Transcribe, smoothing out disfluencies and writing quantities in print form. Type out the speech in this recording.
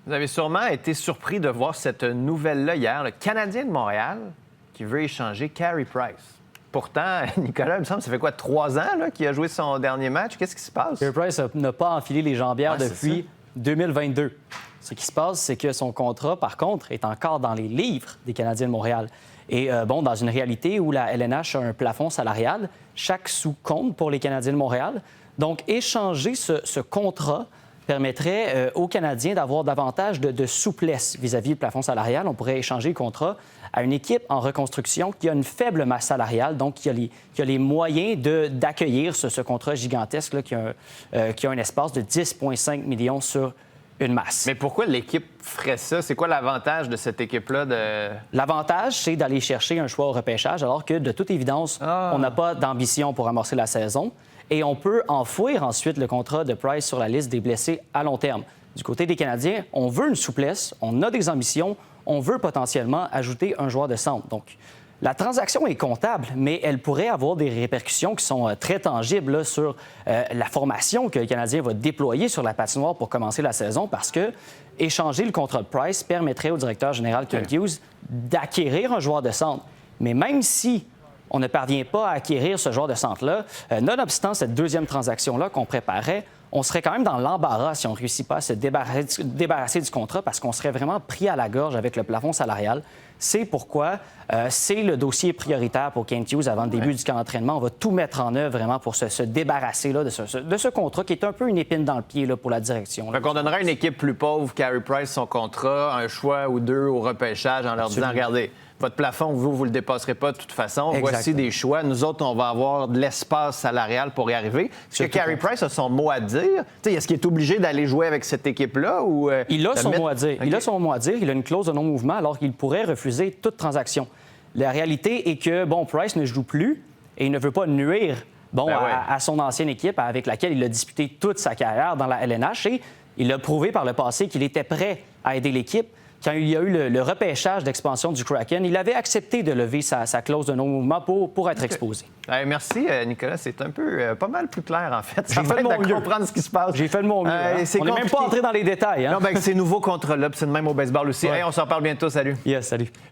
Vous avez sûrement été surpris de voir cette nouvelle-là hier. Le Canadien de Montréal qui veut échanger Carey Price. Pourtant, Nicolas, il me semble, ça fait quoi, 3 ans qu'il a joué son dernier match? Qu'est-ce qui se passe? Carey Price n'a pas enfilé les jambières depuis 2022. Ce qui se passe, c'est que son contrat, par contre, est encore dans les livres des Canadiens de Montréal. Et dans une réalité où la LNH a un plafond salarial, chaque sou compte pour les Canadiens de Montréal. Donc, échanger ce contrat permettrait aux Canadiens d'avoir davantage de souplesse vis-à-vis du plafond salarial. On pourrait échanger le contrat à une équipe en reconstruction qui a une faible masse salariale, donc qui a les moyens d'accueillir ce contrat gigantesque là, qui a un espace de 10,5 millions sur une masse. Mais pourquoi l'équipe ferait ça? C'est quoi l'avantage de cette équipe-là? L'avantage, c'est d'aller chercher un choix au repêchage, alors que, de toute évidence, on n'a pas d'ambition pour amorcer la saison. Et on peut enfouir ensuite le contrat de Price sur la liste des blessés à long terme. Du côté des Canadiens, on veut une souplesse, on a des ambitions, on veut potentiellement ajouter un joueur de centre. Donc, la transaction est comptable, mais elle pourrait avoir des répercussions qui sont très tangibles là, sur la formation que le Canadien va déployer sur la patinoire pour commencer la saison, parce que échanger le contrat de Price permettrait au directeur général Kent Hughes d'acquérir un joueur de centre. Mais même si on ne parvient pas à acquérir ce genre de centre-là, nonobstant cette deuxième transaction-là qu'on préparait, on serait quand même dans l'embarras si on ne réussit pas à se débarrasser du contrat, parce qu'on serait vraiment pris à la gorge avec le plafond salarial. C'est pourquoi c'est le dossier prioritaire pour Kent Hughes avant le début du camp d'entraînement. On va tout mettre en œuvre vraiment pour se débarrasser là, de ce contrat qui est un peu une épine dans le pied là, pour la direction. Fait qu'on donnerait à une équipe plus pauvre, Carey Price, son contrat, un choix ou deux au repêchage en leur disant, regardez, votre plafond, vous ne le dépasserez pas de toute façon. Exactement. Voici des choix. Nous autres, on va avoir de l'espace salarial pour y arriver. Est-ce que Carey Price a son mot à dire? Est-ce qu'il est obligé d'aller jouer avec cette équipe-là? Ou, il a son mot à dire. Okay. Il a son mot à dire. Il a une clause de non-mouvement alors qu'il pourrait refuser toute transaction. La réalité est que, Price ne joue plus et il ne veut pas nuire à son ancienne équipe avec laquelle il a disputé toute sa carrière dans la LNH. Et il a prouvé par le passé qu'il était prêt à aider l'équipe. Quand il y a eu le repêchage d'expansion du Kraken, il avait accepté de lever sa clause de non-mouvement pour être exposé. Merci, Nicolas. C'est un peu pas mal plus clair, en fait. J'ai fait de mon mieux. Comprendre ce qui se passe. J'ai fait de mon mieux. On n'est même pas entré dans les détails. Non, c'est nouveau contre là, c'est le même au baseball aussi. Ouais. Hey, on s'en parle bientôt. Salut. Yes, salut.